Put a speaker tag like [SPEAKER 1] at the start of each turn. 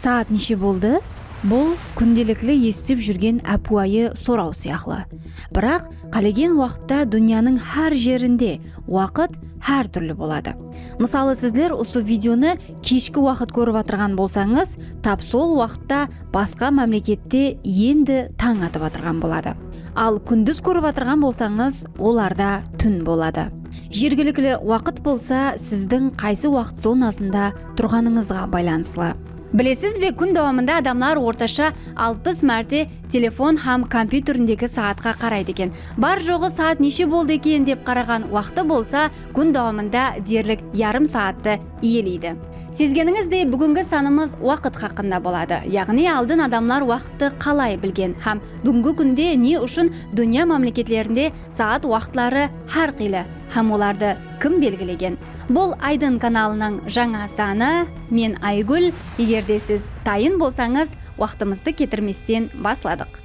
[SPEAKER 1] Saat неше болды? Бұл күнделікті естіп жүрген әпуайы сорау сияқлы. Бірақ қалеген уақытта дүнияның әр жерінде уақыт әр түрлі болады. Мысалы, сіздер осы видеоны кешкі уақыт көріп отырған болсаңыз, тап сол уақытта басқа мемлекетте енді таң атып отырған болады. Ал күндіз көріп отырған болсаңыз, оларда түн болады. Жергілікті уақыт болса, сіздің қайсы уақыт зонасында тұрғаныңызға байланысты. Білесіз бе, күн давамында адамлар орташа 60 мәрте телефон һәм компьютеріндегі саатқа қарайды екен. Бар жоғы саат неше болды екен деп қараған уақыты болса, күн давамында дерлік ярым саатты иелейді. Сезгеніңіздей, бүгінгі санымыз уақыт хақында болады. Яғни алдын адамлар уақытты қалай білген һәм бүгінгі күнде не үшін дүния мемлекеттерінде саат уақытлары әрқилы һәм оларды кім белгілеген? Бұл Айдын каналының жаңа саны. Мен Айгүл. Егерде сіз дайын болсаңыз, уақытымызды кетірместен басладық.